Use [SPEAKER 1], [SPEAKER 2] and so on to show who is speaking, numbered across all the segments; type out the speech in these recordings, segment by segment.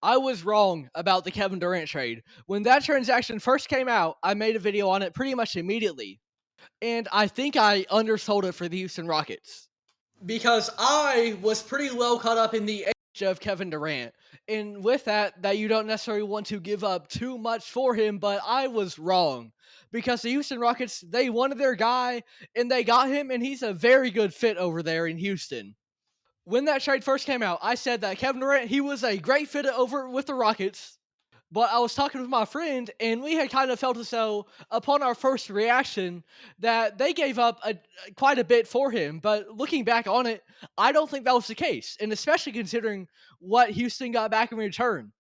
[SPEAKER 1] I was wrong about the Kevin Durant trade. When that transaction first came out, I made a video on it pretty much immediately. And I think I undersold it for the Houston Rockets. Because I was pretty well caught up in the age of Kevin Durant. And with that you don't necessarily want to give up too much for him, but I was wrong. Because the Houston Rockets, they wanted their guy and they got him, and he's a very good fit over there in Houston. When that trade first came out, I said that Kevin Durant, he was a great fit over with the Rockets. But I was talking with my friend, and we had kind of felt as though, upon our first reaction, that they gave up quite a bit for him. But looking back on it, I don't think that was the case, and especially considering what Houston got back in return.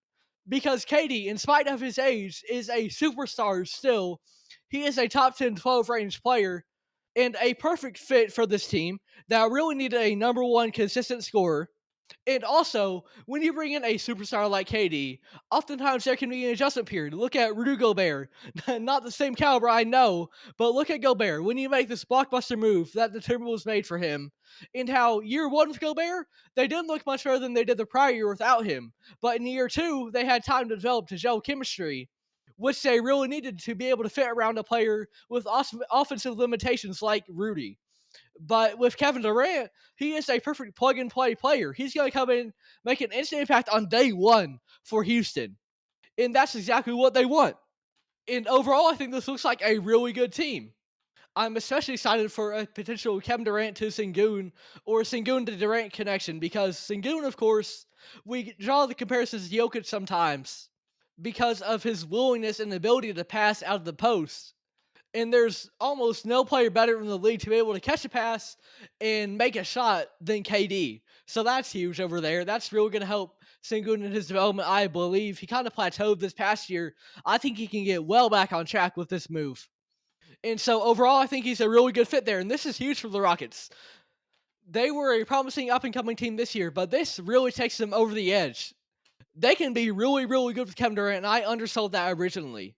[SPEAKER 1] Because KD, in spite of his age, is a superstar still. He is a top 10, 12 range player, and a perfect fit for this team that really needed a number one consistent scorer. And also, when you bring in a superstar like KD, oftentimes there can be an adjustment period. Look at Rudy Gobert. Not the same caliber, I know, but look at Gobert. When you make this blockbuster move that the Timberwolves made for him, and how year one with Gobert, they didn't look much better than they did the prior year without him. But in year two, they had time to develop to gel chemistry, which they really needed to be able to fit around a player with offensive limitations like Rudy. But with Kevin Durant, he is a perfect plug and play player. He's going to come in, make an instant impact on day one for Houston. And that's exactly what they want. And overall, I think this looks like a really good team. I'm especially excited for a potential Kevin Durant to Sengun or Sengun to Durant connection, because Sengun, of course, we draw the comparisons to Jokic sometimes because of his willingness and ability to pass out of the post. And there's almost no player better in the league to be able to catch a pass and make a shot than KD. So that's huge over there. That's really going to help Sengun in his development, I believe. He kind of plateaued this past year. I think he can get well back on track with this move. And so overall, I think he's a really good fit there. And this is huge for the Rockets. They were a promising up and coming team this year, but this really takes them over the edge. They can be really, really good with Kevin Durant, and I undersold that originally.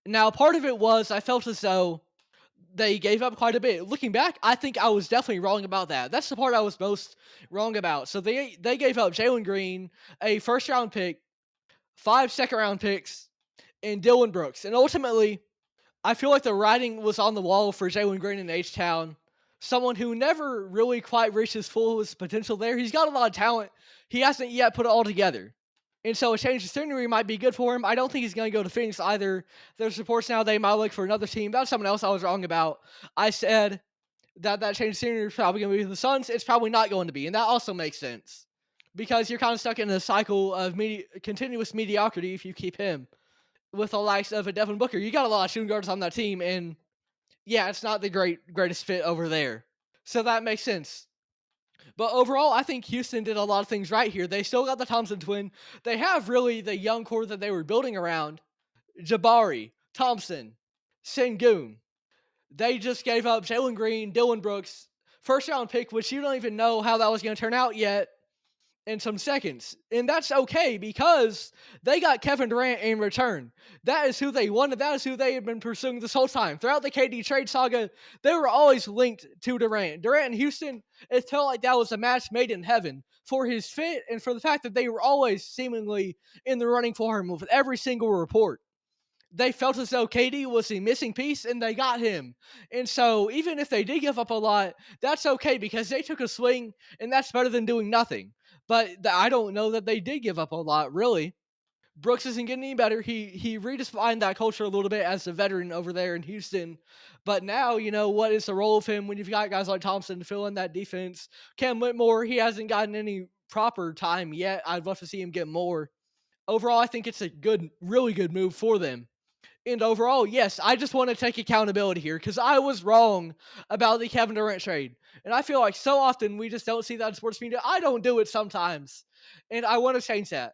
[SPEAKER 1] Now, part of it was I felt as though they gave up quite a bit. Looking back, I think I was definitely wrong about that. That's the part I was most wrong about. So they gave up Jalen Green, a first round pick, 5 second round picks, and Dylan Brooks. And ultimately, I feel like the writing was on the wall for Jalen Green in H Town. Someone who never really quite reached his full potential there. He's got a lot of talent. He hasn't yet put it all together. And so a change of scenery might be good for him. I don't think he's going to go to Phoenix either. There's reports now they might look for another team. That's someone else I was wrong about. I said that change of scenery is probably going to be the Suns. It's probably not going to be. And that also makes sense. Because you're kind of stuck in a cycle of continuous mediocrity if you keep him. With the likes of a Devin Booker, you got a lot of shooting guards on that team. And yeah, it's not the greatest fit over there. So that makes sense. But overall, I think Houston did a lot of things right here. They still got the Thompson twin. They have really the young core that they were building around. Jabari, Thompson, Sengun. They just gave up Jalen Green, Dylan Brooks, first round pick, which you don't even know how that was going to turn out yet, and some seconds. And that's okay because they got Kevin Durant in return. That is who they wanted. That is who they had been pursuing this whole time. Throughout the KD trade saga, they were always linked to Durant. Durant and Houston, it felt like that was a match made in heaven for his fit and for the fact that they were always seemingly in the running for him with every single report. They felt as though KD was the missing piece and they got him. And so even if they did give up a lot, that's okay because they took a swing and that's better than doing nothing. But I don't know that they did give up a lot, really. Brooks isn't getting any better. He redefined that culture a little bit as a veteran over there in Houston. But now, what is the role of him when you've got guys like Thompson to fill in that defense? Cam Whitmore, he hasn't gotten any proper time yet. I'd love to see him get more. Overall, I think it's a really good move for them. And overall, yes, I just want to take accountability here because I was wrong about the Kevin Durant trade. And I feel like so often we just don't see that in sports media. I don't do it sometimes. And I want to change that.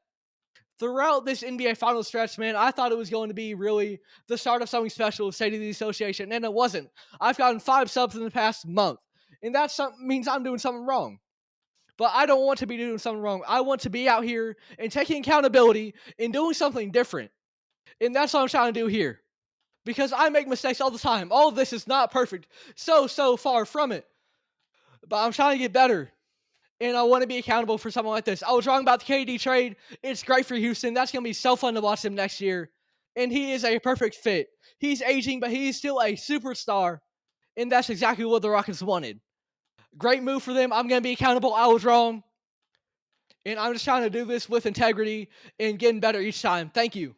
[SPEAKER 1] Throughout this NBA final stretch, man, I thought it was going to be really the start of something special with State of the Association, and it wasn't. I've gotten 5 subs in the past month, and that means I'm doing something wrong. But I don't want to be doing something wrong. I want to be out here and taking accountability and doing something different. And that's what I'm trying to do here. Because I make mistakes all the time. All of this is not perfect. So far from it. But I'm trying to get better. and I want to be accountable for something like this. I was wrong about the KD trade. It's great for Houston. That's going to be so fun to watch him next year. And he is a perfect fit. He's aging, but he's still a superstar. And that's exactly what the Rockets wanted. Great move for them. I'm going to be accountable. I was wrong. And I'm just trying to do this with integrity and getting better each time. Thank you.